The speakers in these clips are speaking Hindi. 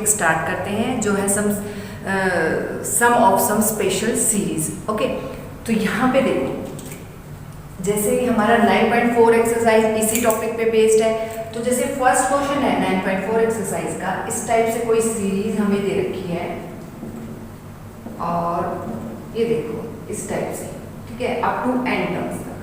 टॉपिक स्टार्ट करते हैं जो है sum of sum special series. Okay, तो यहाँ पे देखो जैसे हमारा 9.4 एक्सरसाइज इसी टॉपिक पे बेस्ड है। तो जैसे फर्स्ट क्वेश्चन है 9.4 एक्सरसाइज का, इस टाइप से कोई सीरीज हमें दे रखी है और ये देखो इस टाइप से, ठीक है, अप टू n टर्म्स तक,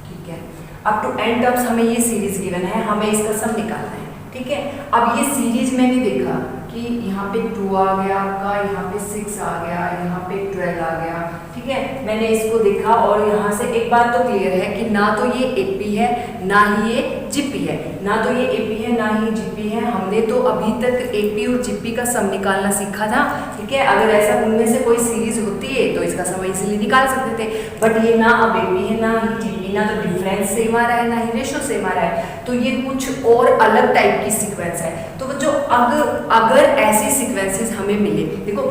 ठीक है, अप टू n टर्म्स हमें ये सीरीज गिवन है, हमें इसका सम निकालना है, ठीक है। अब ये सीरीज मैंने देखा कि यहाँ पे 2 आ गया आपका, यहाँ पे 6 आ गया, यहाँ पे 12 आ गया, ठीक है। मैंने इसको देखा और यहाँ से एक बात तो क्लियर है कि ना तो ये एपी है ना ही ये जीपी है, ना तो ये एपी है ना ही जीपी है। हमने तो अभी तक एपी और जीपी का सम निकालना सीखा था, ठीक है। अगर ऐसा उनमें से कोई सीरीज होती है तो इसका सम इजीली निकाल सकते थे, बट ये ना अब एपी है ना ही जीपी, ना तो डिफरेंस सेम आ रहा है ना ही रेशो सेम आ रहा है, तो ये कुछ और अलग टाइप की सीक्वेंस है। तो जो अगर ऐसी सीक्वेंसेस हमें मिले, देखो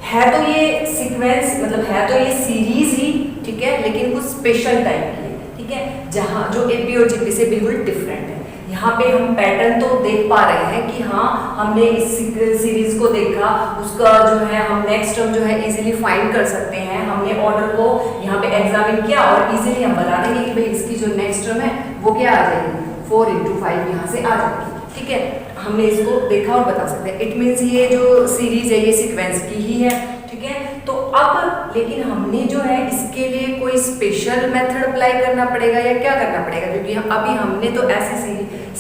है तो ये सीक्वेंस मतलब है तो ये सीरीज ही, ठीक है, लेकिन कुछ स्पेशल टाइप की है, ठीक है, जहां जो एपी और जीपी से बिल्कुल डिफरेंट है। यहाँ पे हम पैटर्न तो देख पा रहे हैं कि हाँ हमने इस सीरीज को देखा, उसका जो है हम नेक्स्ट टर्म जो है इजीली फाइंड कर सकते हैं। हमने ऑर्डर को यहाँ पे एग्जामिन किया और इजीली हम बता देंगे कि भाई इसकी जो नेक्स्ट टर्म है वो क्या आ जाएगी, 4 × 5 यहाँ से आ जाएगी, ठीक है। हमने इसको देखा और बता सकते हैं। इट मीन्स ये जो सीरीज है ये सीक्वेंस की ही है, ठीक है। तो अब लेकिन हमने जो है इसके लिए कोई स्पेशल मेथड अप्लाई करना पड़ेगा या क्या करना पड़ेगा, क्योंकि अभी हमने तो ऐसी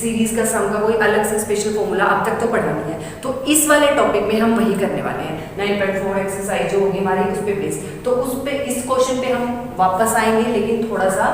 सीरीज का सम का कोई अलग से स्पेशल फॉर्मूला अब तक तो पढ़ा नहीं है। तो इस वाले टॉपिक में हम वही करने वाले हैं, 9.4 एक्सरसाइज जो होगी हमारी उस पे बेस। तो उस पे इस क्वेश्चन पे हम वापस आएंगे, लेकिन थोड़ा सा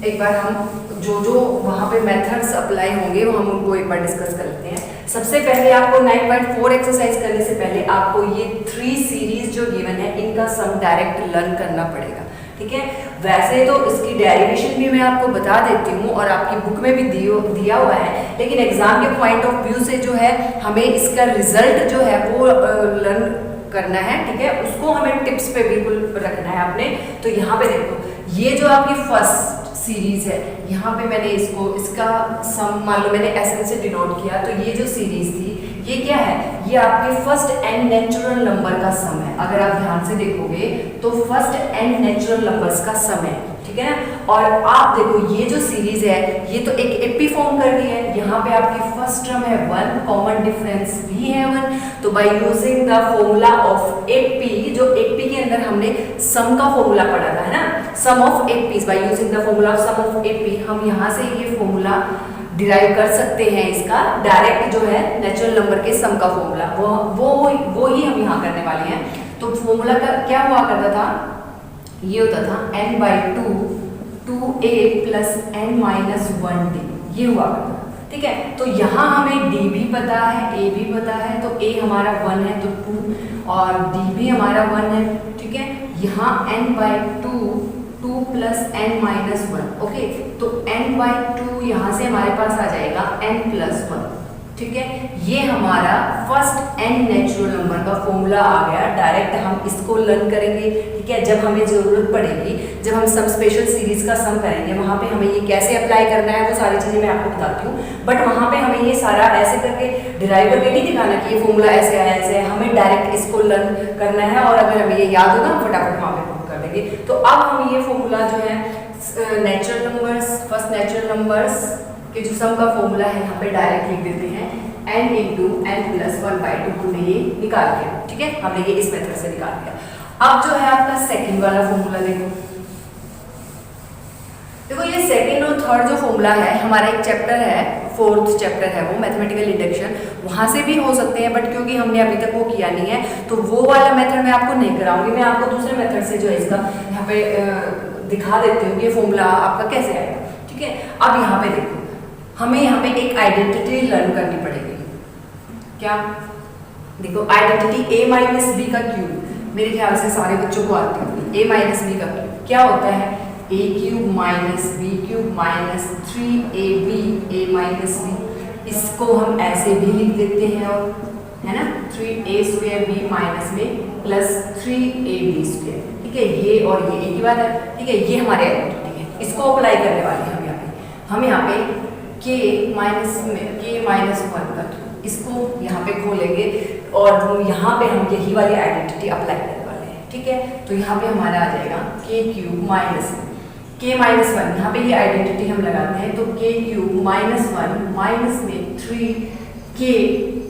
एक बार हम जो वहाँ पे मेथड्स अप्लाई होंगे वो हम उनको एक बार डिस्कस कर लेते हैं। सबसे पहले आपको 9.4 एक्सरसाइज करने से पहले आपको ये 3 सीरीज जो गिवन है इनका सम डायरेक्ट लर्न करना पड़ेगा, ठीक है। वैसे तो इसकी डेरिवेशन भी मैं आपको बता देती हूँ और आपकी बुक में भी दिया हुआ है, लेकिन एग्जाम के पॉइंट ऑफ व्यू से जो है हमें इसका रिजल्ट जो है वो लर्न करना है, ठीक है। उसको हमें टिप्स पे बिल्कुल रखना है आपने। तो यहाँ पे देखो ये जो आपकी फर्स्ट सीरीज है, यहाँ पे मैंने इसका सम मान लो मैंने एसएन से डिनोट किया, तो ये जो सीरीज थी ये क्या है, ये आपके फर्स्ट n नेचुरल नंबर का सम है। अगर आप ध्यान से देखोगे तो फर्स्ट n नेचुरल नंबर्स का सम है, ठीक है ना। और आप देखो ये जो सीरीज है ये तो एक एपी फॉर्म कर रही है, यहाँ पे आपकी फर्स्ट टर्म है 1, कॉमन डिफरेंस भी है 1। तो bye using the formula of AP, जो एपी के अंदर हमने सम का फॉर्मूला पढ़ा था, है ना, sum of AP, by using the formula of sum of AP, हम यहाँ से ये फॉर्मूला डिराइव कर सकते हैं इसका डायरेक्ट जो है नेचुरल नंबर के सम का फॉर्मूला, वो ही हम यहाँ करने वाले हैं। तो फॉर्मूला का क्या हुआ करता था, ये होता था n/2 2a + n-1d, ये हुआ करता, ठीक है। तो यहाँ हमें d भी पता है, a भी पता है, तो a हमारा 1 है तो 2 और d भी हमारा 1 है, ठीक है। यहाँ n/2 2 + n-1, ओके। तो n/2 यहाँ से हमारे पास आ जाएगा n+1, ठीक है। ये हमारा फर्स्ट n नेचुरल नंबर का फॉर्मूला आ गया, डायरेक्ट हम इसको लर्न करेंगे, ठीक है। जब हमें जरूरत पड़ेगी, जब हम सम स्पेशल सीरीज का सम करेंगे, वहाँ पे हमें ये कैसे अप्लाई करना है वो सारी चीजें मैं आपको बताती हूँ, बट वहाँ पे हमें ये सारा ऐसे करके डिराइव करके नहीं दिखाना कि ये फॉर्मूला ऐसे है ऐसे है, हमें डायरेक्ट इसको लर्न करना है और अगर हमें ये याद होगा हम फटाफट वहाँ पे कर देंगे। तो अब हम ये फॉर्मूला जो है natural numbers, first natural numbers के जो सम का फॉर्मूला है यहाँ पे डायरेक्ट लिख देते हैं, n × n+1/2 हमने ये निकाल दिया, ठीक है, हमने ये इस मेथड से निकाल दिया। अब जो है आपका सेकंड वाला फॉर्मूला देखो ये सेकंड और थर्ड जो फॉर्मूला है, हमारा एक चैप्टर है, 4th चैप्टर है वो मैथमेटिकल इंडक्शन, वहां से भी हो सकते हैं, बट क्योंकि हमने अभी तक वो किया नहीं है तो वो वाला मेथड मैं आपको नहीं कराऊंगी। मैं आपको दूसरे मेथड से जो है इसका यहाँ पे दिखा देती हूँ ये फॉर्मूला आपका कैसे आएगा, ठीक है। अब यहाँ पे देखो हमें यहाँ पे एक आइडेंटिटी लर्न करनी पड़ेगी, क्या, देखो आइडेंटिटी a - b का क्यूब, मेरे ख्याल से सारे बच्चों को आती होगी। a - b का क्यूब क्या होता है, a³ - b³ - 3ab a - b, इसको हम ऐसे भी लिख देते हैं, और है ना 3a² b माइनस में +3ab², ठीक है। ये और ये एक ही बात है, ठीक है। ये हमारे आइडेंटिटी है, इसको अप्लाई करने वाले हैं हम यहाँ पे के माइनस वन का क्यूब, इसको यहाँ पे खोलेंगे और यहाँ पे हम यही वाली आइडेंटिटी अप्लाई करने वाले हैं, ठीक है। तो यहाँ पे हमारा आ जाएगा के क्यूब माइनस के माइनस वन, यहाँ पे ये आइडेंटिटी हम लगाते हैं, तो के क्यूब माइनस वन माइनस में 3k,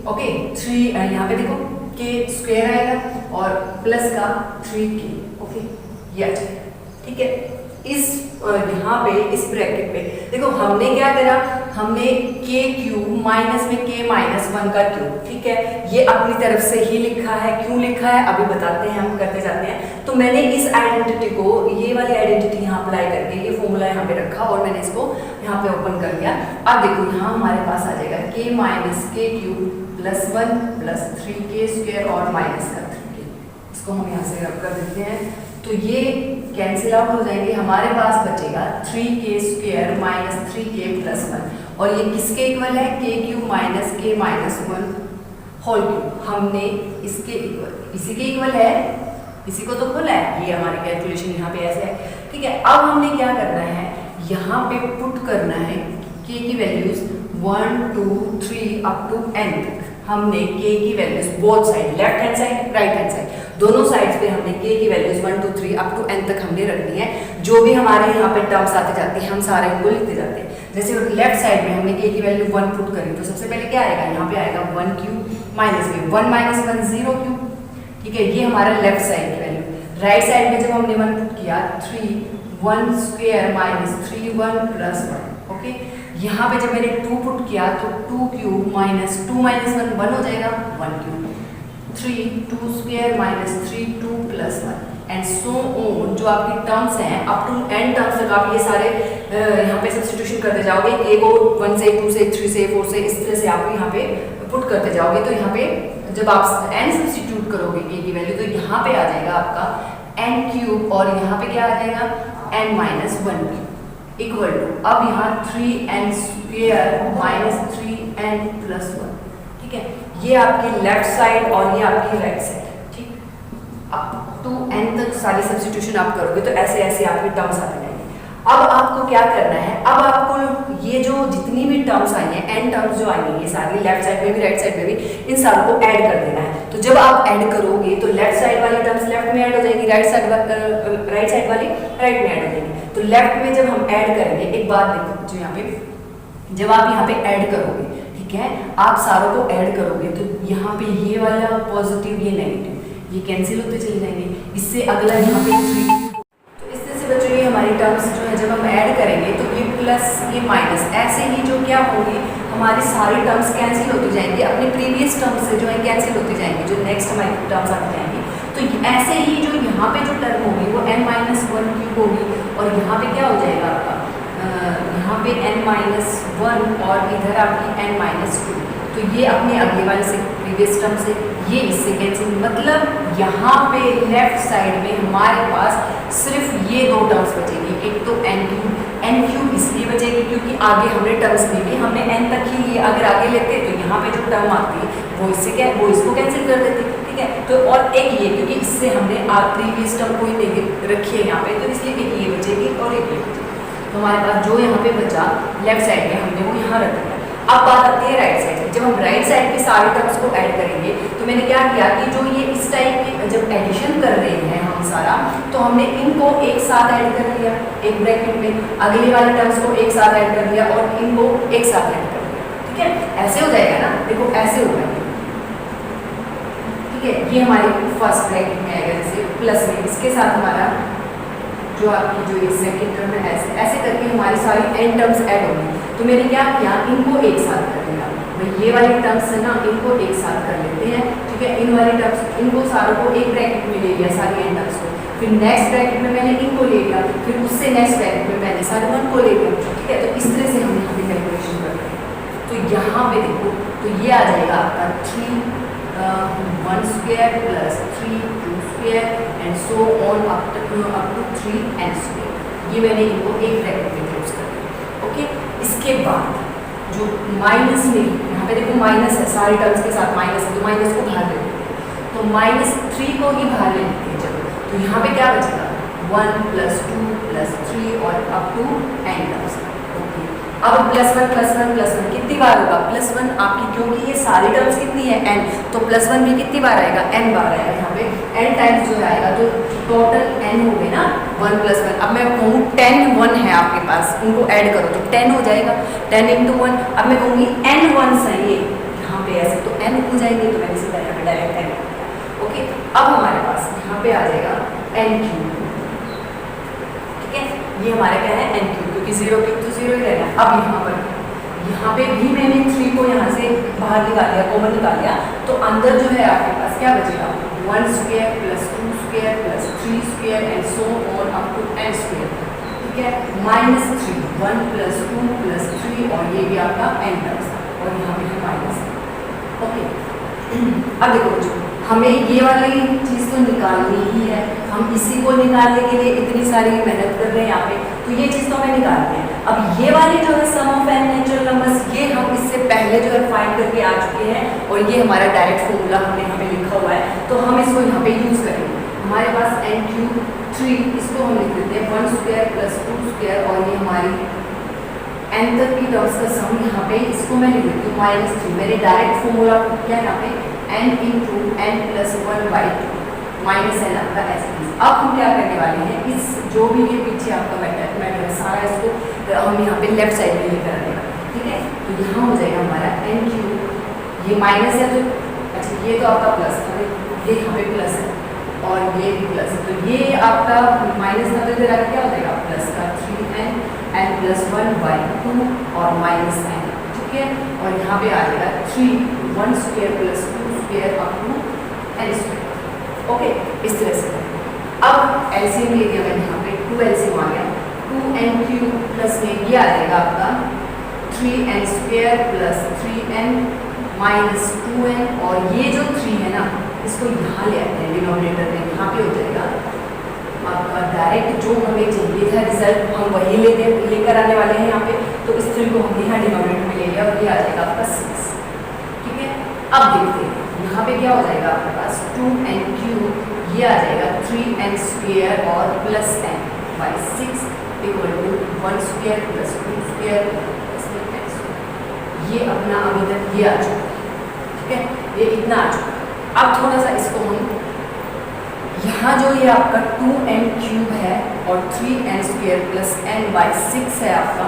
ओके 3 यहाँ पे देखो के स्क्वायर आएगा और प्लस का 3k, ओके ये ठीक है। इस यहाँ पे इस ब्रैकेट पे देखो हमने क्या करा, हमने के क्यूब माइनस में के माइनस वन का क्यूब, ठीक है, ये अपनी तरफ से ही लिखा है। क्यों लिखा है अभी बताते हैं, हम करते जाते हैं। तो मैंने इस आइडेंटिटी को, ये वाली आइडेंटिटी यहाँ अप्लाई करके ये फॉर्मूला यहाँ पे रखा और मैंने इसको यहाँ पे ओपन कर लिया। अब देखो यहाँ हमारे पास आ जाएगा के माइनस के cube plus one plus 3k square और माइनस का 3k, इसको हम यहाँ से रब कर देते हैं तो ये कैंसिल आउट हो जाएंगे। हमारे पास बचेगा 3k square minus 3k plus one, और ये किसके इक्वल है, के क्यूब माइनस के माइनस वन होल क्यूब। हमने इसके इक्वल, इसी के इक्वल है, इसी को तो खोला है, ये हमारी कैलकुलेशन यहाँ पे ऐसे है, ठीक है। अब हमने क्या करना है, यहाँ पे पुट करना है के की वैल्यूज 1 2 3 अप टू n तक। हमने के की values both side, left hand side right hand side, दोनों साइड्स पे हमने के की वैल्यूज 1 2 3 अप टू n तक हमने रखनी है। जो भी हमारे यहाँ पे टर्म्स आते जाते हैं हम सारे इनको लिखते जाते हैं। जैसे लेफ्ट साइड में हमने के की वैल्यू 1 पुट करी तो सबसे पहले क्या आएगा, यहाँ पे आएगा 1 क्यूब माइनस में 1 माइनस 1 0 क्यूब, ठीक है, ये हमारा लेफ्ट साइड की वैल्यू। राइट साइड में जब हमने 1 पुट किया 3 1 स्क्वायर माइनस 3 1 प्लस 1, ओके। यहाँ पे जब मैंने 2 पुट किया तो 2 क्यूब माइनस 2 माइनस 1 1 हो जाएगा 1 cube, 3 2 square minus 3 2 plus 1 and so on. जो आपकी टर्म्स हैं अप टू n टर्म्स तक आप ये सारे यहाँ पे सब्स्टिट्यूशन करते जाओगे, a को 1 से 2 से 3 से 4 से, इस तरह से आप यहाँ पे पुट करते जाओगे। तो यहाँ पे जब आप n सब्स्टिट्यूट करोगे a की वैल्यू तो यहाँ पे आ जाएगा आपका n क्यूब और यहाँ पे क्या आ जाएगा n minus 1 cube equal to, अब यहाँ 3n square minus 3n plus 1, ठीक है। ये आपकी लेफ्ट साइड और ये आपकी राइट साइड, ठीक। अप टू n तक सारी सब्स्टिट्यूशन आप करोगे तो ऐसे ऐसे आपके टर्म्स आते जाएंगे। अब आपको क्या करना है, अब आपको ये जो जितनी भी टर्म्स आई हैं, n टर्म्स जो आई हैं, ये सारी लेफ्ट साइड में भी राइट साइड में भी, इन सारों को ऐड कर देना है। तो जब आप ऐड करोगे तो लेफ्ट साइड वाली टर्म्स लेफ्ट में ऐड हो जाएगी, राइट साइड वाली राइट में ऐड हो जाएगी। तो लेफ्ट में जब हम ऐड करेंगे, एक बात देखो, जो यहाँ पे जब आप यहाँ पे ऐड करोगे, ठीक है, आप सारों को ऐड करोगे तो यहाँ पे ये वाला पॉजिटिव ये नेगेटिव ये कैंसिल होते चले जाएंगे। इससे अगला यहाँ पे 3, तो इस तरह से बच्चों ये हमारी टर्म्स जो है जब हम ऐड करेंगे तो ये प्लस ये माइनस, ऐसे ही जो क्या होगी हमारी सारी टर्म्स कैंसिल होती जाएंगी, अपने प्रीवियस टर्म्स से जो है कैंसिल होती जाएंगी, जो नेक्स्ट हमारी टर्म्स आती जाएंगी। तो ऐसे ही जो यहाँ पे जो टर्म होगी वो n माइनस 1 क्यूब होगी और यहाँ पे क्या हो जाएगा आपका, यहाँ पे n माइनस 1 और इधर आपकी n माइनस 2। तो ये अपने अगले वाले से प्रीवियस टर्म से ये इससे कैंसिल, मतलब यहाँ पे लेफ्ट साइड में हमारे पास सिर्फ ये दो टर्म्स बचेगी। एक तो n क्यूब इसलिए बचेगी क्योंकि आगे हमने टर्म्स ली थी, हमने n तक ही लिए, अगर आगे लेते तो यहाँ पे जो टर्म आती वो इससे क्या वो इसको कैंसिल कर देती, ठीक है। तो और एक ये क्योंकि इससे हमने प्रीवियस टर्म कोई नहीं रखी है यहाँ पे, तो इसलिए एक ये बचेगी और एक ये बचेगी। तो हमारे पास जो यहाँ पे बचा लेफ्ट साइड में हमने वो यहाँ रख दिया। अब बात आती है राइट साइड की। जब हम राइट साइड के सारे टर्म्स को ऐड करेंगे तो मैंने क्या किया कि जो ये इस टाइप के जब एडिशन कर रहे हैं हम सारा, तो हमने इनको एक साथ ऐड कर लिया एक ब्रैकेट में, अगले वाले टर्म्स को एक साथ ऐड कर लिया और इनको एक साथ ऐड कर लिया, ठीक है। ऐसे हो जाएगा ना, देखो ऐसे होगा, ठीक है। ये हमारी फर्स्ट ब्रैकेट में आएगा, जैसे प्लस में इसके साथ हमारा जो आपकी जो ये सेकेंड टर्म है, ऐसे ऐसे करके हमारी सारी n टर्म्स ऐड होंगी। तो मैंने क्या किया, इनको एक साथ कर लिया। भाई ये वाली टर्म्स है ना, इनको एक साथ कर लेते हैं, ठीक है। इन वाली टर्म्स इनको सारों को एक ब्रैकेट में ले लिया, सारी n टर्म्स को, फिर नेक्स्ट ब्रैकेट में मैंने इनको ले लिया, फिर उससे नेक्स्ट ब्रैकेट में मैंने सारे 1 को ले लिया, ठीक है। तो इस तरह से हम यहाँ पे कैलकुलेशन कर रहे हैं। तो यहाँ पे देखो तो ये आ जाएगा आपका 3 1 square plus 3 2 square and so on up to 3n square. ये मैंने इनको एक ब्रैकेट में क्लोज कर दिया, ओके। इसके बाद जो माइनस में यहाँ पे देखो माइनस है, सारे टर्म्स के साथ माइनस है, तो माइनस को बाहर ले लेते हैं, तो -3 को ही बाहर ले लेते हैं जब, तो यहाँ पे क्या बचेगा 1 + 2 + 3 और up to n terms, okay. अब प्लस वन कितनी बार होगा, प्लस वन आपकी, क्योंकि ये सारी टर्म्स कितनी है n, तो प्लस वन भी कितनी बार आएगा, n बार आएगा। यहाँ पे n टाइम्स जो आएगा तो टोटल n हो गए ना 1 + 1। अब मैं कहूँ 10 1 है आपके पास, उनको ऐड करो तो 10 हो जाएगा, 10 × 1। अब मैं कहूँगी n 1 है ये यहाँ पे ऐसे, तो n हो जाएंगे, तो मैंने सीधा यहाँ पे डायरेक्ट n। ओके, अब हमारे पास यहाँ पे आ जाएगा n³, ठीक है, ये हमारा क्या है n³, क्योंकि 0³ तो 0 ही रहेगा। अब यहाँ पे भी मैंने 3 को यहाँ से बाहर निकाल लिया, कॉमन निकाल लिया, तो अंदर जो है आपके पास क्या बचेगा, 1² + 2² + 3² and so on up to n², ठीक है, -3 1 + 2 + 3, और ये भी आपका n टर्म्स, और यहाँ पे है माइनस। ओके, अब देखो बच्चों, हमें ये वाली चीज़ तो निकालनी ही है, हम इसी को निकालने के लिए इतनी सारी मेहनत कर रहे हैं यहाँ पे, तो ये चीज़ तो हमें निकालनी है। अब ये वाली जो है sum of n natural numbers, ये हम इससे पहले जो है फाइंड करके आ चुके हैं, और ये हमारा डायरेक्ट फॉर्मूला हमने यहाँ पे लिखा हुआ है, तो हम इसको यहाँ पे यूज़ करेंगे। हमारे पास n³, इसको हम लिख देते हैं 1² + 2², और ये हमारी n तक की टर्म्स का सम यहाँ पे, इसको मैं लिख देती हूँ -3। मेरे डायरेक्ट फॉर्मूला क्या है यहाँ पे, n × n + 1/2 -n आपका ऐसे। अब हम क्या करने वाले हैं, इस जो भी ये पीछे आपका मैटर है सारा, इसको हम यहाँ पे लेफ्ट साइड में लेकर आने वाले हैं, ठीक है। तो यहाँ हो जाएगा हमारा n³, ये माइनस है तो अच्छा, ये तो आपका प्लस है, ये यहाँ पे प्लस है और ये भी प्लस है, तो ये आपका माइनस का तो क्या हो जाएगा, प्लस का 3n n + 1/2 और -n, ठीक है। और यहाँ पे आ जाएगा 3 1² + 2² अप टू n²। ओके, इस तरह से। अब एलसीएम ले लिया मैंने, यहाँ पे 2 एलसीएम आ गया, 2n³ प्लस में ये आ जाएगा आपका 3n² + 3n - 2n, और ये जो 3 है ना, इसको यहाँ ले आते हैं डिनोमिनेटर में, यहाँ पे हो जाएगा आपका डायरेक्ट जो हमें चाहिए था रिजल्ट, हम वही लेकर आने वाले हैं यहाँ पे, तो इस 3 को हमने यहाँ डिनोमिनेटर में ले लिया, और ये आ जाएगा आपका 6, ठीक है। अब देखते हैं यहाँ पे क्या हो जाएगा आपके पास, 2n³, ये आ जाएगा 3n² और +n/6 = 1² + 2² + n²। ये अपना अभी तक ये आ चुका है, ठीक है, ये इतना आ चुका है। अब थोड़ा सा इसको हम यहाँ जो ये आपका 2n³ है और 3n² + n/6 है आपका,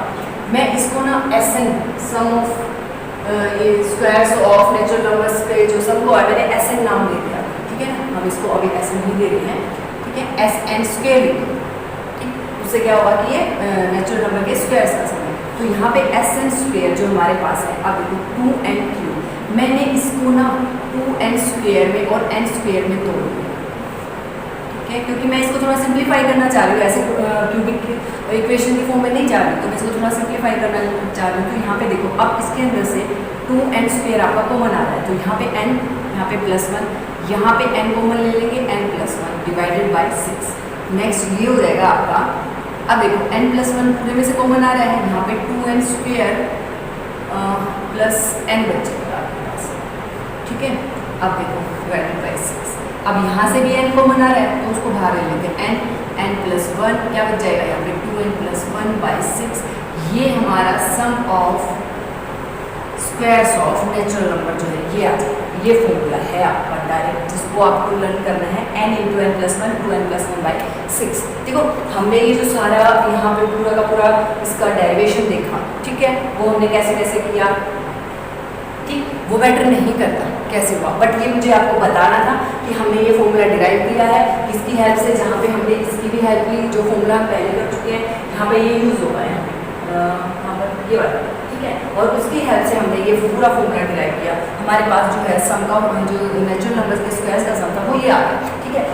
मैं इसको ना Sn सम ऑफ ये स्क्वायर्स ऑफ नेचुरल नंबर्स के जो सम को है, मैंने Sn नाम दे दिया, ठीक है ना, हम इसको अभी Sn ही दे रहे हैं, ठीक है, Sn², ठीक, उससे क्या होगा कि ये नेचुरल नंबर के स्क्वायर्स का सम है। तो यहाँ पे Sn² जो हमारे पास है, अब देखो 2n³, मैंने इसको ना 2n² में और n² में तोड़ दिया, क्योंकि मैं इसको थोड़ा सिंप्लीफाई करना चाह रही हूँ, ऐसे क्यूबिक इक्वेशन की फॉर्म में नहीं जा रही, तो मैं इसको थोड़ा सिंप्लीफाई करना चाह रही हूँ। तो यहाँ पे देखो, अब इसके अंदर से 2n² आपका कॉमन आ रहा है, तो यहाँ पे n, यहाँ पे +1, यहाँ पे n कॉमन ले लेंगे, n + 1 / 6। नेक्स्ट ये हो जाएगा आपका, अब देखो n + 1 पूरे में से कॉमन आ रहा है, यहाँ पे 2n² + n बचेगा आपके पास, ठीक है। अब देखो / 6, अब यहाँ से भी n कॉमन आ रहा है, तो उसको बाहर ले लेते हैं, n + 1 क्या बच जाएगा यहाँ पे 2n + 1/6। ये हमारा sum of squares of natural number जो है ये आ जाएगा। ये फॉर्मूला है आपका डायरेक्ट, जिसको आपको लर्न करना है, n × n + 1 2n + 1/6। देखो, हमने ये जो सारा यहाँ पे पूरा का पूरा इसका डेरिवेशन देखा, ठीक है, वो हमने कैसे कैसे किया, ठीक, वो मैटर नहीं करता कैसे हुआ, बट ये मुझे आपको बताना था कि हमने ये फॉर्मूला डिराइव किया है, किसकी हेल्प से, जहाँ पे हमने इसकी भी हेल्प ली, जो फॉर्मूला हम पहले कर चुके हैं, यहाँ पे ये यूज़ होगा, यहाँ पर ये वाला, ठीक है, और उसकी हेल्प से हमने ये पूरा फॉर्मूला डिराइव किया। हमारे पास जो है सम का, जो नेचुरल नंबर्स के स्क्वायर्स का सम था, वो ये आ गया, ठीक है।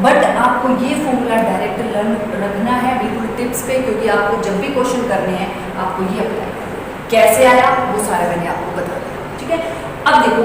बट आपको ये फॉर्मूला डायरेक्ट लर्न रखना है बिल्कुल टिप्स पे, क्योंकि आपको जब भी क्वेश्चन करने हैं आपको ये अप्लाई करना है। कैसे आया वो सारा मैंने आपको बता दिया, ठीक है। अब देखो,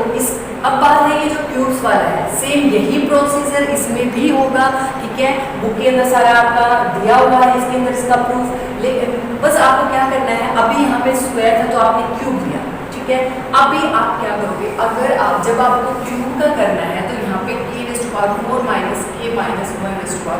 अब बात है ये जो क्यूब्स वाला है, सेम यही प्रोसीजर इसमें भी होगा, ठीक है। बुक के अंदर सारा आपका दिया हुआ है, इसके अंदर इसका प्रूफ, लेकिन बस आपको क्या करना है, अभी यहाँ पे स्क्वायर था तो आपने क्यूब दिया, ठीक है। अभी आप क्या करोगे, अगर आप जब आपको क्यूब का करना है तो यहाँ पे k⁴ - k - 1⁴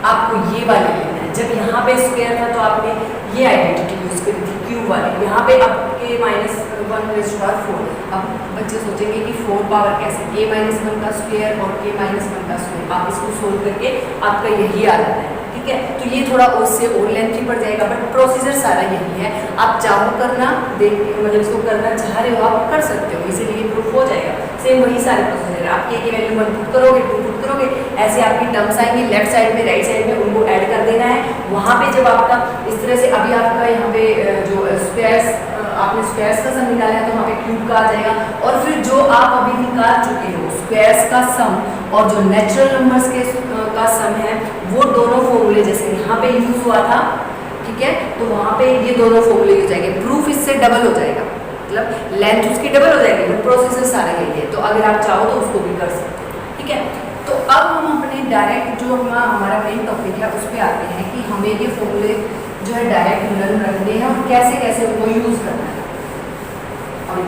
आपको ये वाले लेना है। जब यहाँ पे स्क्वायर था तो आपने ये आइडेंटिटी यूज करी थी, क्यूब 1 है, यहाँ पे अब k minus 1 raise to power 4। अब बच्चे सोचेंगे कि 4 पावर कैसे, k माइनस 1 का स्क्वायर और k माइनस 1 का स्क्वायर, आप इसको सोल्व करके आपका यही आ जाता है, ठीक है। तो ये थोड़ा उससे और लेंथी पड़ जाएगा, बट प्रोसीजर सारा यही है। आप चाहो करना, देख मतलब इसको करना चाह रहे हो आप कर सकते हो, इसीलिए प्रूफ हो जाएगा। सेम वही सारे प्रोसीजर है, आप k की वैल्यू 1 पुट करोगे, 2 पुट करोगे, ऐसे आपकी टर्म्स आएंगी लेफ्ट साइड में राइट साइड में, उनको ऐड कर देना है। वहाँ पे जब आपका इस तरह से, अभी आपका यहाँ पे जो स्क्वायर्स आपने स्क्वायर्स का सम निकाला है तो वहाँ पे क्यूब का आ जाएगा, और फिर जो आप अभी निकाल चुके हो स्क्वायर्स का सम और जो नेचुरल नंबर्स के का सम है, वो दोनों फॉर्मूले जैसे यहाँ पे यूज हुआ था, ठीक है, तो वहाँ पे ये दोनों फॉर्मूले यूज जाएंगे, प्रूफ इससे डबल हो जाएगा, मतलब लेंथ उसकी डबल हो जाएगी, बट प्रोसेसर सारा यही है। तो अगर आप चाहो तो उसको भी कर सकते हैं, ठीक है। तो अब हम अपने डायरेक्ट जो हमारा मेन टॉपिक है उस पर आते हैं कि हमें ये फॉर्मूले जो है डायरेक्ट लर्न रखने हैं और कैसे कैसे उनको यूज करना है। और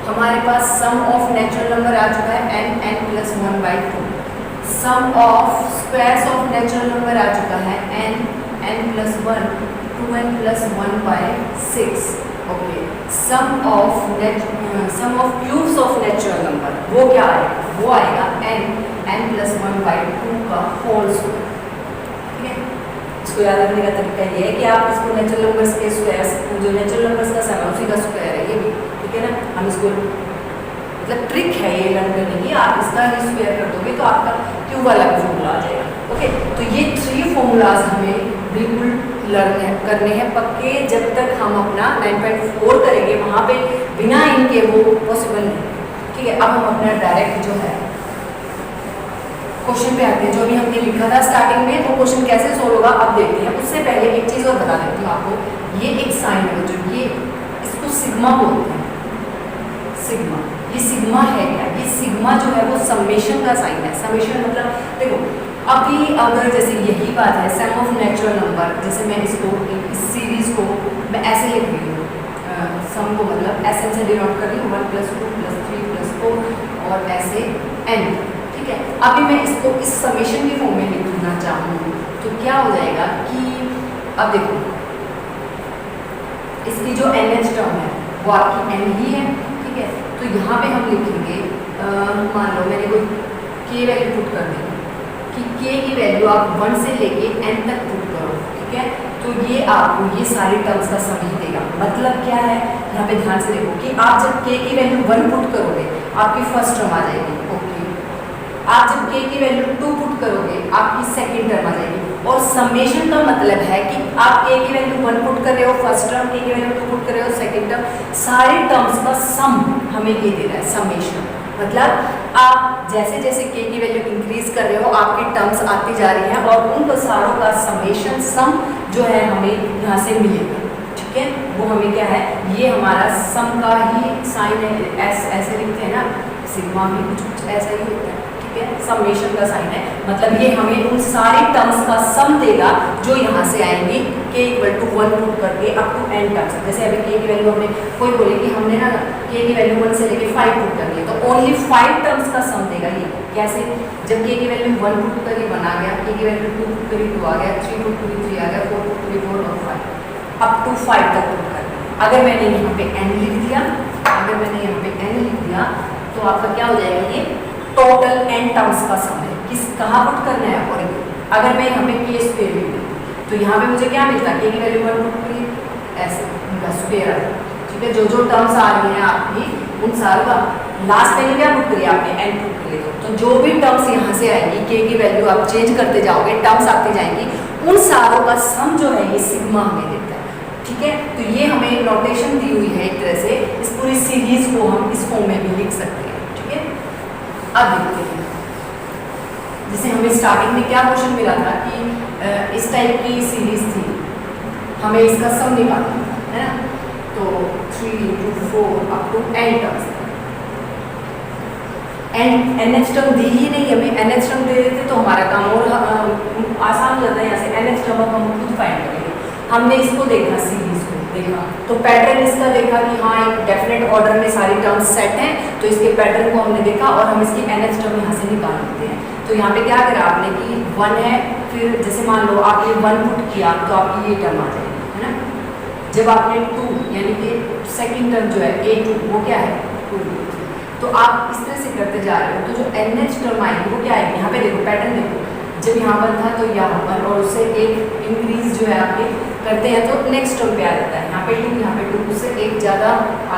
हमारे पास सम ऑफ नेचुरल नंबर आ चुका है n+1/2, sum of squares of natural number आ चुका है n+1, 2n+1/6। Okay, sum of cubes of natural number वो क्या आएगा, वो आएगा n+1/2 का होल स्क्वायर, ठीक है। इसको याद रखने का तरीका ये है कि आप इसको नेचुरल नंबर्स के स्क्वायर, जो नेचुरल नंबर्स का सम है उसी का स्क्वायर है ये भी, ठीक है ना। हम इसको मतलब ट्रिक है ये लर्न करने की, आप इसका ही स्क्वायर कर दोगे तो आपका क्यूब वाला भी फॉर्मूला आ जाएगा। ओके, तो ये 3 फॉर्मूलाज हमें बिल्कुल लर्न करने हैं पक्के, जब तक हम अपना 9.4 करेंगे वहाँ पे बिना इनके वो पॉसिबल नहीं, ठीक है। अब हम अपना डायरेक्ट जो है क्वेश्चन पे आते हैं, जो भी हमने लिखा था स्टार्टिंग में, वो क्वेश्चन कैसे सोल्व होगा अब देखते हैं। उससे पहले एक चीज़ और बता देती हूँ आपको, ये एक साइन है जो ये इसको सिग्मा बोलते हैं, सिग्मा। ये सिग्मा है क्या, ये सिग्मा जो है वो समेशन का साइन है। समेशन मतलब देखो, अभी अगर जैसे यही बात है सम ऑफ नेचुरल नंबर, जैसे मैं इसको इस सीरीज को मैं ऐसे लिख रही हूँ, सम को मतलब एस से डिनोट कर रही हूँ 1 + 2 + 3 + 4 और ऐसे n, ठीक है। अभी मैं इसको इस समेशन की फॉर्म में लिखना चाहूँ तो क्या हो जाएगा कि अब देखो इसकी जो nth टर्म है वो आपकी n ही है, ठीक है। तो यहाँ पे हम लिखेंगे, मान लो मैंने कोई k वैल्यू पुट कर दी कि k की वैल्यू आप 1 से लेके n तक पुट करो, ठीक है। तो ये आपको ये सारी टर्म्स का सम ही देगा। मतलब क्या है, यहाँ पे ध्यान से देखो कि आप जब k की वैल्यू 1 पुट करोगे आपकी फर्स्ट टर्म आ जाएगी, ओके। आप जब k की वैल्यू 2 पुट करोगे आपकी सेकेंड टर्म आ जाएगी। और समेशन का मतलब है कि आप k की वैल्यू 1 पुट कर रहे हो फर्स्ट टर्म, k की वैल्यू 2 पुट कर रहे हो सेकेंड टर्म, सारे टर्म्स का सम हमें ये दे रहा है समेशन। मतलब आप जैसे जैसे k की वैल्यू इंक्रीज कर रहे हो आपकी टर्म्स आती जा रही हैं और उन सारों का समेशन सम जो है हमें यहाँ से मिलेगा, ठीक है। वो हमें क्या है, ये हमारा सम का ही साइन है, ऐसे लिखते हैं ना, सिग्मा भी कुछ ऐसा ही होता है, ठीक है। समेशन का साइन है, मतलब ये हमें उन सारी टर्म्स का सम देगा जो यहाँ से आएंगी k = 1 पुट करके अप टू n टर्म्स। जैसे अभी k की वैल्यू हमने कोई बोले कि हमने ना k की वैल्यू 1 से लेके 5 पुट कर ली, तो ओनली 5 टर्म्स का सम देगा ये। कैसे, जब k की वैल्यू 1 पुट करी 1 आ गया, k की वैल्यू 2 पुट करी 2 आ गया, 3 पुट करी 3 आ गया, 4 पुट करी 4 और 5 अप टू 5 तक पुट कर। अगर मैंने यहाँ पे n लिख दिया, अगर मैंने यहाँ पे n लिख दिया तो आपका क्या हो जाएगा, ये टोटल n टर्म्स का सम है। किस कहाँ पुट करना है, और अगर मैं यहाँ पे k स्क्वायर लिख दूँ तो यहाँ पे मुझे क्या मिलता है, k की वैल्यू 1 पुट करी ऐसे उनका स्क्वायर आ गया, ठीक है। जो टर्म्स आ रही हैं आपकी उन सारों का लास्ट में क्या पुट करिए आपने n पुट करिए, तो जो भी टर्म्स यहाँ से आएंगी k की वैल्यू आप चेंज करते जाओगे, टर्म्स आती जाएंगी, उन सारों का सम जो है ये सिग्मा हमें देता है, ठीक है। तो ये हमें नोटेशन दी हुई है एक तरह से, इस पूरी सीरीज को हम इस फॉर्म में भी लिख सकते हैं, ठीक है। अब देखते हैं, जैसे हमें स्टार्टिंग में क्या क्वेश्चन मिला था कि इस टाइप की सीरीज थी, हमें इसका सम निकालना है ना, तो 3 to 4 up to n terms, nth term दी ही नहीं हमें, nth टर्म दे देते तो हमारा काम और आसान हो जाता है। यहाँ से nth टर्म हम खुद फाइंड करेंगे। हमने इसको देखा, सीरीज को देखा, तो पैटर्न इसका देखा कि हाँ एक डेफिनेट ऑर्डर में सारी टर्म्स सेट हैं, तो इसके पैटर्न को हमने देखा और हम इसकी nth टर्म यहाँ से निकाल लेते हैं। तो यहाँ पे क्या करा आपने कि 1 है, फिर जैसे मान लो आपने 1 पुट किया तो आपकी ये टर्म आ जाएगी, है ना। जब आपने 2 यानी कि सेकंड टर्म जो है A2 वो क्या है 2, तो आप इस तरह से करते जा रहे हो तो जो NH टर्म आएगी वो क्या आएगी, यहाँ पे देखो पैटर्न देखो, जब यहाँ पर था तो यहाँ पर, और उससे एक इंक्रीज जो है आपके करते हैं तो नेक्स्ट टर्म पे आ जाता है, यहाँ पे 2 यहाँ पे 2, उससे एक ज़्यादा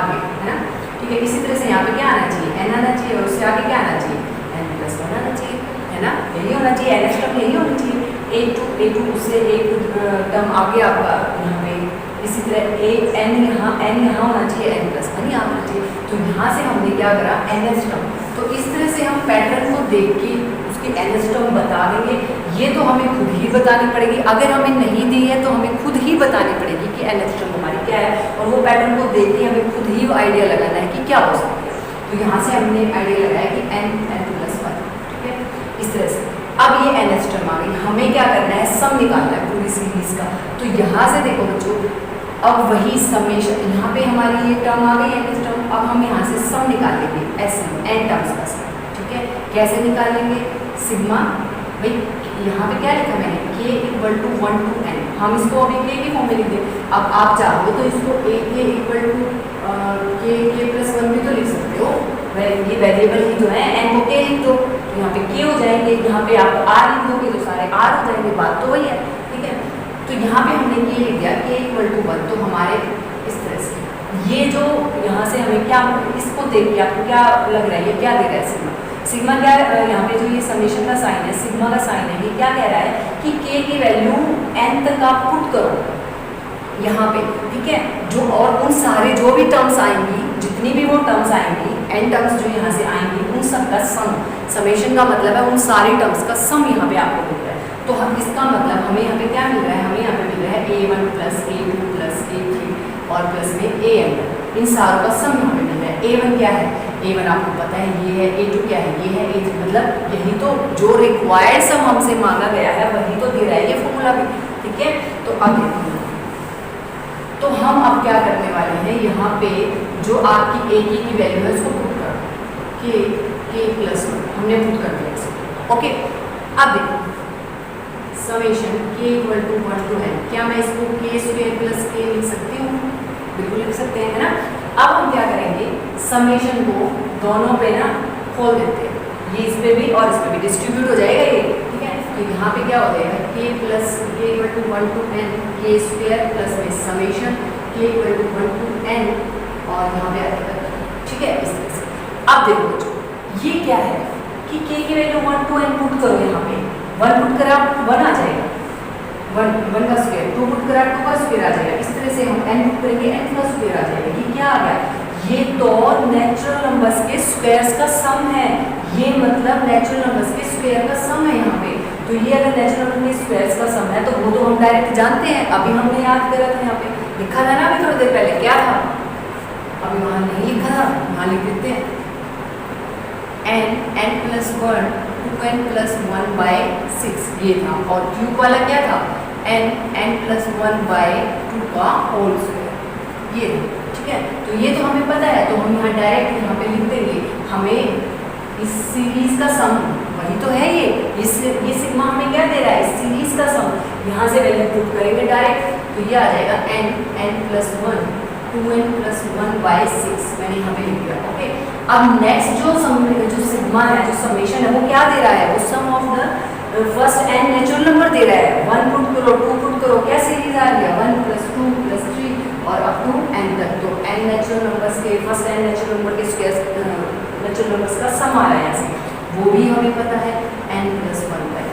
आगे, है ना। ठीक है, इसी तरह से यहाँ पे क्या आना चाहिए n आना चाहिए, और उससे आगे क्या आना चाहिए n+1 आना चाहिए, है ना। यही होना चाहिए, NH टर्म यही होनी चाहिए। A2 उससे एक टर्म आगे आपका यहाँ पे, इसी तरह n यहाँ होना चाहिए, n+1 यहाँ होना चाहिए। तो यहाँ से हमने क्या करा NH टर्म, तो इस तरह से हम पैटर्न को देख के उसके NH टर्म बता देंगे। ये तो हमें खुद ही बतानी पड़ेगी, अगर हमें नहीं दी है तो हमें खुद ही बतानी पड़ेगी कि NH टर्म हमारी क्या है, और वो पैटर्न को देख के हमें खुद ही आइडिया लगाना है कि क्या हो सकती है। तो यहाँ से हमने आइडिया लगाया कि n+1, ठीक है, इस तरह से। अब ये NH टर्म आ गई, हमें क्या करना है सम निकालना है पूरी सीरीज का। तो यहाँ से देखो बच्चों, अब वही समेशन, यहाँ पे हमारी ये टर्म आ गई NH टर्म, अब हम यहाँ से सम निकाल लेंगे, SM n टर्म्स का सम, ठीक है। कैसे निकालेंगे, सिग्मा, भाई यहाँ पे क्या लिखा मैंने k = 1 to n, हम इसको अभी k की फॉर्म में लिख दें। अब आप चाहो तो इसको a k = k+1 भी तो लिख सकते हो, ये वेरिएबल ही तो है, n को k लिख दो तो यहाँ पे k हो जाएंगे, यहाँ पे आप r लिख दोगे तो सारे r हो जाएंगे, बात तो वही है, ठीक है। तो यहाँ पे हमने ये लिख दिया k = 1, तो हमारे इस तरह से ये जो यहाँ से हमें क्या, इसको देख के आपको क्या लग रहा है, ये क्या दे रहा है सिग्मा क्या, यहाँ पे जो ये समेशन का साइन है, सिग्मा का साइन है, ये क्या कह रहा है कि k की वैल्यू n तक आप पुट करो यहाँ पे, ठीक है। जो और उन सारे जो भी टर्म्स आएंगी, जितनी भी वो टर्म्स आएंगी, n टर्म्स जो यहाँ से आएंगी, उन सब का सम, समेशन का मतलब है उन सारे टर्म्स का सम यहाँ पे आपको मिल रहा है। तो हम इसका मतलब हमें यहाँ पे क्या मिल रहा है, हमें यहाँ पे मिल रहा है a1 + a2 + a3 और प्लस में an, इन सारों का सम यहाँ पे मिल रहा है। a1 क्या है, a1 आपको पता है ये है, a2 क्या है, ये है, a3, मतलब यही तो जो रिक्वायर्ड सम हमसे मांगा गया है वही तो दे रहा है ये फॉर्मूला भी, ठीक है। तो अब देखो, तो हम अब क्या करने वाले हैं, यहाँ पे जो आपकी a की वैल्यू है उसको पुट करो, k+1 हमने पुट कर दिया इसको, ओके। अब देखो समेशन k = 1 to n, क्या मैं इसको k² + k लिख सकती हूँ, बिल्कुल लिख सकते हैं, है ना। अब हम क्या करेंगे, समेशन को दोनों पे ना खोल देते हैं, ये इस पे भी और इस पे भी डिस्ट्रीब्यूट हो जाएगा ये, ठीक है। तो यहाँ पे क्या हो जाएगा k = 1 to n k² plus में समेशन k = 1 to n, और यहाँ पे आ जाएगा, ठीक है, इस तरह से। अब देखो बच्चों, ये क्या है कि k की वैल्यू 1 to n पुट करो, यहाँ पे 1 पुट करा 1 आ जाएगा, 1 का स्क्वायर, 2 पुट करा 2 का स्क्वायर आ जाएगा, इस तरह से हम n पुट करेंगे n+2 आ जाएगा। ये क्या आ गया, ये तो नेचुरल नंबर्स के स्क्वायर्स का सम है, ये मतलब नेचुरल नंबर्स के स्क्वायर का सम है यहाँ पे। तो ये अगर नेचुरल नंबर के स्क्वायर्स का सम है तो वो तो हम डायरेक्ट जानते हैं, अभी हमने याद करा था, यहाँ पे लिखा था ना अभी थोड़ी देर पहले, क्या था, अभी वहाँ नहीं लिखा था, वहाँ लिख देते हैं n+1 2n+1/6 ये था, और क्यूब वाला क्या था n+1/2 का होल स्क्वायर, ये था, ठीक है। तो ये तो हमें पता है, तो हम यहाँ डायरेक्ट यहाँ पे लिख देंगे, हमें इस सीरीज का सम वही तो है, ये सिग्मा हमें क्या दे रहा है, इस सीरीज का सम, यहाँ से वैल्यू पुट करेंगे डायरेक्ट, तो ये आ जाएगा n+1 2n+1/6, मैंने यहाँ पे लिख दिया, ओके। अब नेक्स्ट जो सिग्मा है, जो समेशन है, वो क्या दे रहा है, वो sum of the first n natural number दे रहा है, 1 पुट करो 2 पुट करो, क्या सीरीज आ गया 1 + 2 + 3 और अप टू n तक। तो n नेचुरल नंबर्स के फर्स्ट n नेचुरल नंबर के स्क्वायर नेचुरल नंबर्स का सम आ रहा है यहाँ से, वो भी हमें पता है n+1/2,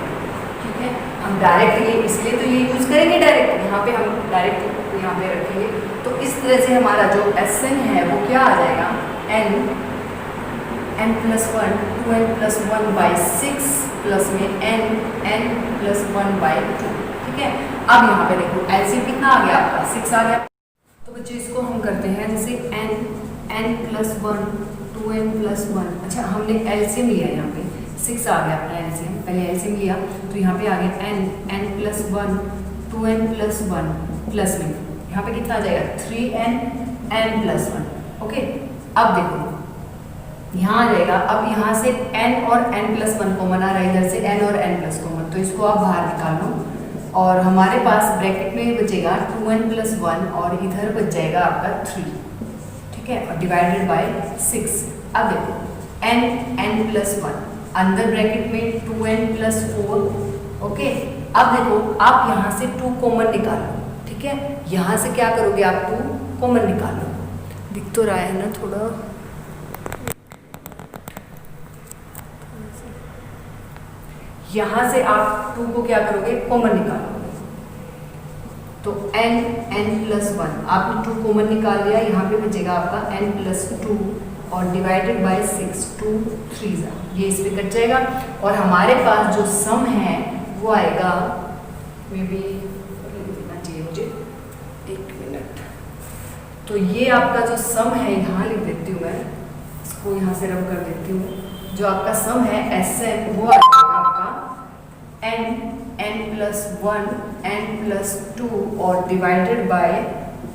ठीक है। हम डायरेक्ट ये इसलिए तो ये यूज करेंगे डायरेक्ट, यहाँ पे हम डायरेक्ट यहाँ पे रखेंगे, तो इस तरह से हमारा जो Sn है वो क्या आ जाएगा n+1 2n+1/6 प्लस में n+1/2, ठीक है। अब यहाँ पे देखो एलसीएम कितना आ गया आपका 6 आ गया। तो बच्चों इसको हम करते हैं जैसे n+1 2n+1, अच्छा हमने एलसीएम लिया यहाँ पे 6 आ गया अपना एलसीएम, पहले एलसीएम लिया तो यहाँ पे आ गया n+1 2n+1 प्लस में यहाँ पे कितना आ जाएगा 3n n+1, ओके। अब देखो यहाँ आ जाएगा। अब यहाँ से n और n+1 कॉमन आ रहा है, इधर से n और n+ कॉमन, तो इसको आप बाहर निकाल लो और हमारे पास ब्रैकेट में बचेगा 2n+1 और इधर बच जाएगा आपका 3, ठीक है, और डिवाइडेड बाय 6। अब देखो n+1 अंदर ब्रैकेट में 2n+4, ओके। अब देखो आप यहाँ से 2 कॉमन निकालो, ठीक है, यहाँ से क्या करोगे आप 2 कॉमन निकालो, दिख तो रहा है ना थोड़ा, यहाँ से आप 2 को क्या करोगे कॉमन निकालोगे, तो n+1 आपने 2 कॉमन निकाल लिया, यहाँ पे बचेगा आपका n+2 और डिवाइडेड बाय 6, 2 3 ये इस पे कट जाएगा और हमारे पास जो सम है वो आएगा, मे बी लिखना चाहिए मुझे, 1 मिनट, तो ये आपका जो सम है यहाँ लिख देती हूँ मैं, इसको यहाँ से रब कर देती हूँ, जो आपका सम है Sn वो आ जाएगा आपका n+1 n+2 और डिवाइडेड बाय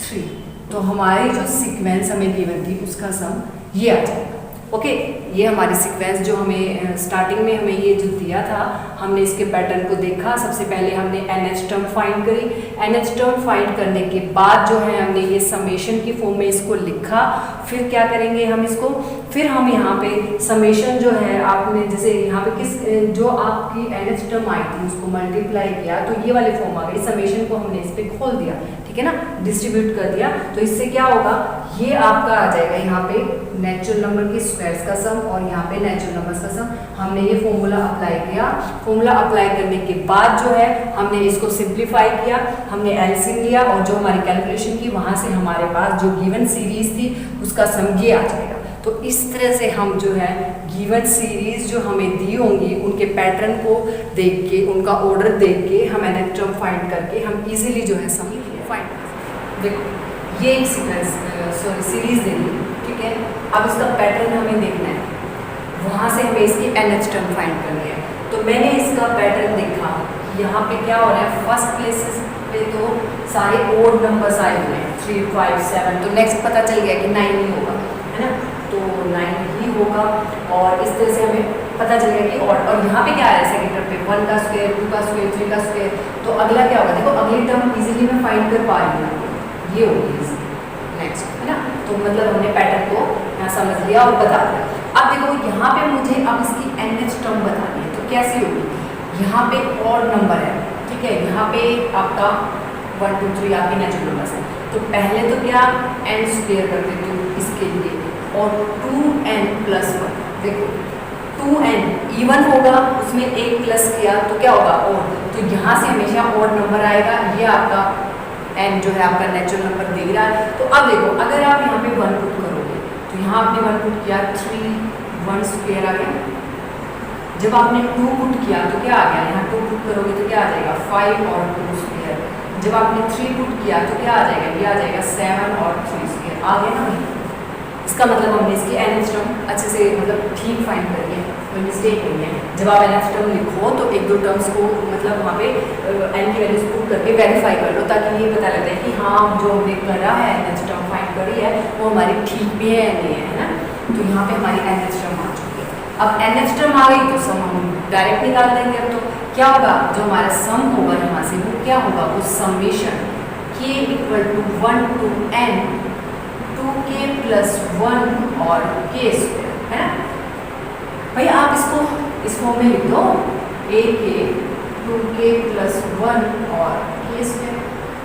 3। तो हमारी जो सीक्वेंस हमें गिवन थी उसका सम ये आ जाएगा, ओके। ये हमारी सीक्वेंस जो हमें स्टार्टिंग में हमें ये जो दिया था, हमने इसके पैटर्न को देखा। सबसे पहले हमने NH टर्म फाइंड करी, NH टर्म फाइंड करने के बाद जो है हमने ये समेशन की फॉर्म में इसको लिखा। फिर क्या करेंगे हम इसको, फिर हम यहाँ पे समेशन जो है आपने जैसे यहाँ पे किस जो आपकी NH टर्म आई थी उसको मल्टीप्लाई किया तो ये वाली फॉर्म आ गई, समेशन को हमने इस पर खोल दिया, ठीक है ना, डिस्ट्रीब्यूट कर दिया। तो इससे क्या होगा, ये आपका आ जाएगा यहाँ पे नेचुरल नंबर के स्क्वायर्स का सम और यहाँ पे नेचुरल नंबर्स का सम। हमने ये फॉर्मूला अप्लाई किया, फॉर्मूला अप्लाई करने के बाद जो है हमने इसको सिंप्लीफाई किया, हमने एलसीएम लिया और जो हमारी कैलकुलेशन की वहाँ से हमारे पास जो गिवन सीरीज थी उसका सम ये आ जाएगा। तो इस तरह से हम जो है गिवन सीरीज जो हमें दी होंगी उनके पैटर्न को देख के, उनका ऑर्डर देख के हम NH टर्म फाइंड करके हम इजीली जो है सम फाइंड कर। देखो ये एक सीरीज देनी, ठीक है। अब इसका पैटर्न हमें देखना है, वहाँ से हमें इसकी NH टर्म फाइंड करनी है। तो मैंने इसका पैटर्न देखा, यहाँ पे क्या हो रहा है, फर्स्ट प्लेसेस पे तो सारे ओड नंबर्स आए हुए हैं 3 5 7, तो नेक्स्ट पता चल गया कि 9 ही होगा, है ना, तो 9 ही होगा। और इस तरह से हमें पता चल गया कि और यहाँ पे क्या आ रहा है सेकंड टर्म पे 1 का स्क्वायर 2 का स्क्वायर 3 का स्क्वायर। तो अगला क्या होगा, देखो अगली टर्म इजीली मैं फाइंड कर पा रही हूँ, ये होगी नेक्स्ट, है ना। तो मतलब हमने पैटर्न को यहाँ समझ लिया और बता दिया। अब देखो यहाँ पे मुझे अब इसकी NH टर्म बतानी है, तो कैसी होगी, यहाँ पे और नंबर है, ठीक है, यहाँ पे आपका 1 2 3 आपके नेचुरल नंबर्स है। तो पहले तो क्या n स्क्वायर कर देती हूँ इसके लिए और 2n+1, देखो 2n इवन होगा, उसमें एक प्लस किया तो क्या होगा और, तो यहाँ से हमेशा और नंबर आएगा। ये आपका n जो है आपका नेचुरल नंबर दे रहा है। तो अब देखो अगर आप यहाँ पे 1 पुट करोगे तो यहाँ आपने 1 पुट किया 3 1 स्क्वायर आ गया। जब आपने 2 पुट किया तो क्या आ गया, यहाँ 2 पुट करोगे तो क्या आ जाएगा 5 और 2 स्क्वायर। जब आपने 3 पुट किया तो क्या आ जाएगा, ये आ जाएगा 7 और 3 स्क्वायर, आ गया ना भाई। इसका मतलब हमने इसकी NH टर्म अच्छे से मतलब ठीक फाइंड करी है, कोई मिस्टेक नहीं है। जब आप NH टर्म लिखो तो 1-2 टर्म्स को मतलब वहाँ पे n की वैल्यूज पुट करके वेरीफाई कर लो, ताकि ये पता लगता है कि हाँ जो हमने करा है NH टर्म फाइंड करी है वो हमारी ठीक भी है या नहीं है, है ना। तो यहाँ पे हमारी NH टर्म आ चुकी है। अब NH टर्म आ गई तो सम हम डायरेक्ट निकाल देंगे। अब तो क्या होगा, जो हमारा सम होगा यहाँ से वो क्या होगा, वो summation k = 1 to n 2k + 1 और k स्क्वायर, है ना भाई। आप इसको इस फॉर्म में लिख दो, ak 2k + 1 और k स्क्वायर,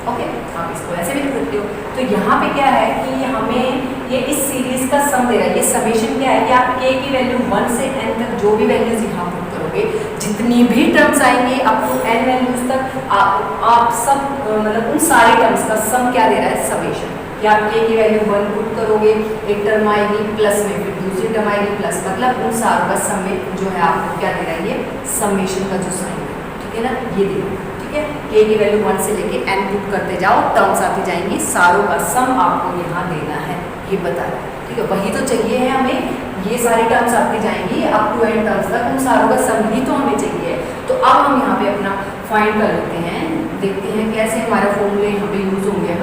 ओके। आप इसको ऐसे भी लिख सकते हो। तो यहाँ पे क्या है कि हमें ये इस सीरीज का सम दे रहा है। ये समेशन क्या है कि आप k की वैल्यू 1 से n तक जो भी वैल्यूज यहाँ पुट करोगे, जितनी भी टर्म्स आएंगे अप टू n वैल्यूज तक, आप सब मतलब उन सारे टर्म्स का सम क्या दे रहा है, समेशन। कि आप k की वैल्यू 1 पुट करोगे, एक टर्म आएगी प्लस में, फिर दूसरी टर्म आएगी प्लस, मतलब उन सारों का सम में जो है आपको क्या दे रहा है, ये समेशन का जो साइन है, ठीक है ना, ये दे रहा है, ठीक है। k की वैल्यू 1 से लेके n पुट करते जाओ, टर्म्स आती जाएंगी, सारों का सम आपको यहाँ देना है, ये बता रहा है, ठीक है। वही तो चाहिए है हमें, ये सारी टर्म्स आती जाएंगी अप टू n टर्म्स तक, उन सारों का सम ही तो हमें चाहिए। तो अब हम यहाँ पे अपना फाइंड कर लेते हैं, देखते हैं कैसे हमारे फॉर्मूले यहाँ पे यूज होंगे।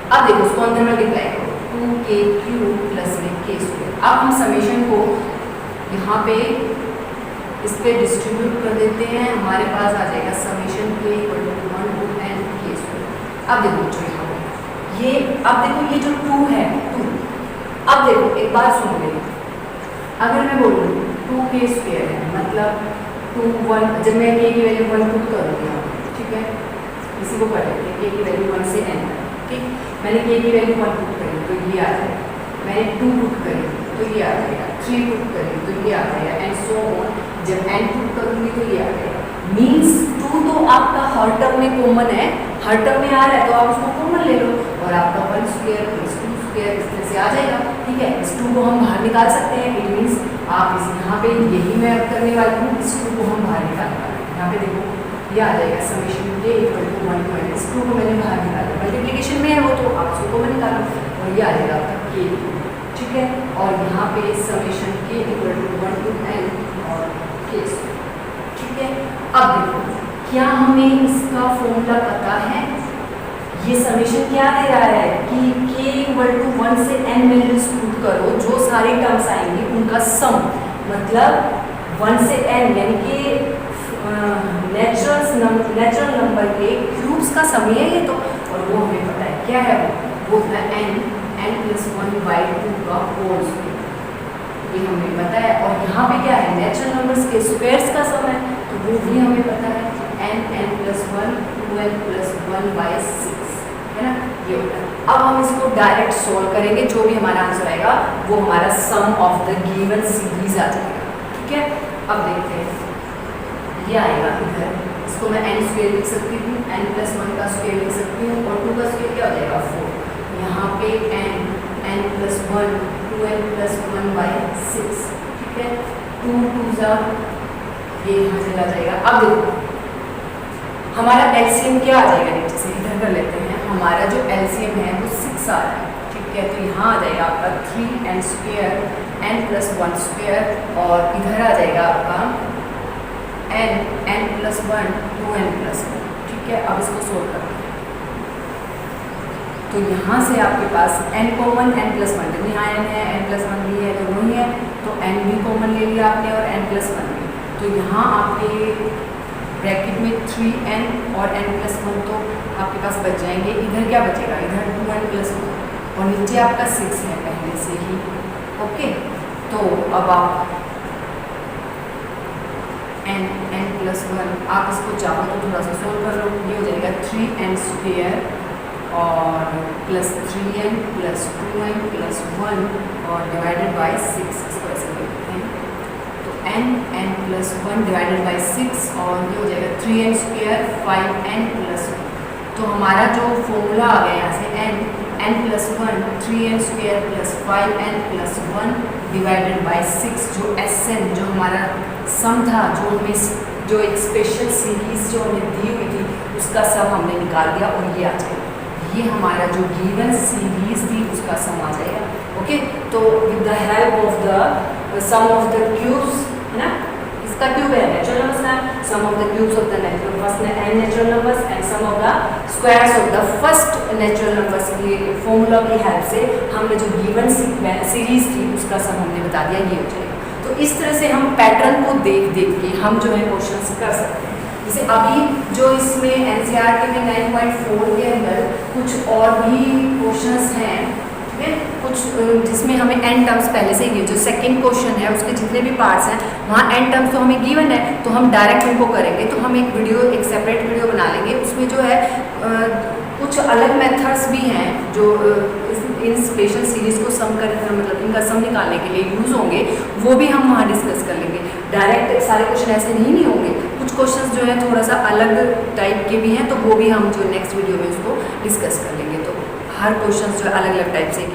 अब देखो उसको अंदर मल्टीप्लाई करो, 2k के क्यूब प्लस में के स्क्वायर। अब हम समेशन को यहाँ पे इस पे डिस्ट्रीब्यूट कर देते हैं, हमारे पास आ जाएगा समेशन के इक्वल टू 1 to n के स्क्वायर। अब देखो जो यहाँ ये, अब देखो ये जो 2 है 2, अब देखो एक बात सुनो मेरी, अगर मैं बोलूँ 2 के स्क्वायर है मतलब 2 1, जब मैं के की वैल्यू 1 पुट करूँगी, ठीक है, इसी को कर लेते हैं, के की वैल्यू 1 से n, ठीक, मैंने के की वैल्यू 1 पुट करी तो ये आ जाएगा, मैंने 2 पुट करी तो ये आ जाएगा, 3 पुट करी तो ये आ जाएगा, एंड सो ऑन, जब n पुट करूँगी तो ये आ जाएगा। मीन्स 2 तो आपका हर टर्म में कॉमन है, हर टर्म में आ रहा है तो आप उसको कॉमन ले लो और आपका 1 स्क्वायर प्लस 2 स्क्वायर इस तरह से आ जाएगा, ठीक है। इस 2 को हम बाहर निकाल सकते हैं, इट मीन्स आप इस यहाँ पे यही मैं अब करने वाली हूँ, इस 2 को हम बाहर निकाल पाएंगे। यहाँ पे देखो ये आ जाएगा समेशन के इक्वल टू 1 to n, इस 2 को मैंने बाहर निकाला, मल्टीप्लिकेशन में है वो तो आप उसको कॉमन निकालो और ये आ जाएगा आपका के, ठीक है। और यहाँ पे समेशन के इक्वल टू 1 to n और के, ठीक है। अब देखो क्या हमें इसका फॉर्मूला पता है, ये समेशन क्या दे रहा है कि k इक्वल टू 1 से n वैल्यूज पुट करो, जो सारी टर्म्स आएंगी उनका सम, मतलब 1 से n यानी कि नेचुरल नंबर के क्यूब्स का सम है ये तो, और वो हमें पता है क्या है, वो है n प्लस 1/2 का होल स्क्वायर, ये हमें पता है। और यहाँ पे क्या है, नेचुरल नंबर्स के स्क्वायर्स का सम है तो वो भी हमें पता है, n प्लस 1 2n प्लस 1/6 है ना, ये होता है। अब हम इसको डायरेक्ट सोल्व करेंगे, जो भी हमारा आंसर आएगा वो हमारा sum of the given series आ जाएगा, ठीक है। अब देखते हैं ये आएगा इधर, इसको मैं n स्क्वायर लिख सकती हूँ, n प्लस 1 का स्क्वायर लिख सकती हूँ और 2 का स्क्वायर क्या हो जाएगा 4, यहाँ पे n प्लस 1 2n प्लस 1/6, ठीक है, 2 2 जा ये यहाँ से आ जाएगा। अब देखो हमारा एलसीएम क्या आ जाएगा, नीचे से इधर कर लेते हैं, हमारा जो एलसीएम है वो 6 आ रहा है, ठीक है, तो यहाँ आ जाएगा आपका 3n square n plus 1 square और इधर आ जाएगा आपका n प्लस 1 2n प्लस 1, ठीक है। अब इसको सोल्व करते हैं तो यहाँ से आपके पास n कॉमन n प्लस 1, जब यहाँ n है n प्लस 1 भी है दोनों ही है तो n भी कॉमन ले लिया आपने और n प्लस 1 भी, तो यहाँ आपके ब्रैकेट में 3n और n प्लस 1 तो आपके पास बच जाएंगे, इधर क्या बचेगा, इधर 2n प्लस 1 और नीचे आपका 6 है पहले से ही, ओके। तो अब आप n प्लस 1 आप इसको चाहो तो थोड़ा सा सोल्व कर लो, ये हो जाएगा 3n स्क्वायर और plus 3n plus 2n plus 1 और डिवाइडेड बाय 6, इसको ऐसे लिखते हैं तो n प्लस 1 डिवाइडेड बाय 6 और ये हो जाएगा 3n स्क्वायर 5n प्लस 1, तो हमारा जो फॉर्मूला आ गया यहाँ से n plus 1 3n square plus 5n plus 1 divided by 6, जो Sn जो हमारा सम था, जो हमें जो एक स्पेशल सीरीज जो हमें दी हुई थी उसका सम हमने निकाल दिया और ये आ जाएगा, ये हमारा जो गिवन सीरीज थी उसका सम आ जाएगा, ओके। तो with the help of the sum of the cubes, है ना, इसका क्यूब है नेचुरल नंबर्स का, sum of the cubes of the natural numbers and sum of the squares of the first natural numbers की फॉर्मूला की हेल्प से हमने जो गिवन सीरीज थी उसका सम हमने बता दिया, ये हो जाएगा। तो इस तरह से हम पैटर्न को देख के हम जो है क्वेश्चंस कर सकते हैं। जैसे अभी जो इसमें एनसीईआरटी में 9.4 के अंदर कुछ और भी क्वेश्चंस हैं, ठीक है, कुछ जिसमें हमें n टर्म्स पहले से ही, जो सेकंड क्वेश्चन है उसके जितने भी पार्ट्स हैं वहाँ n टर्म्स तो हमें गिवन है, तो हम डायरेक्ट उनको करेंगे। तो हम एक सेपरेट वीडियो बना लेंगे, उसमें जो है कुछ अलग मेथड्स भी हैं जो इन स्पेशल सीरीज को सम कर मतलब इनका सम निकालने के लिए यूज़ होंगे, वो भी हम वहाँ डिस्कस कर लेंगे। डायरेक्ट सारे क्वेश्चन ऐसे नहीं होंगे, कुछ क्वेश्चंस जो है थोड़ा सा अलग टाइप के भी हैं, तो वो भी हम जो नेक्स्ट वीडियो में उसको डिस्कस कर लेंगे। तो हर क्वेश्चन जो अलग अलग टाइप से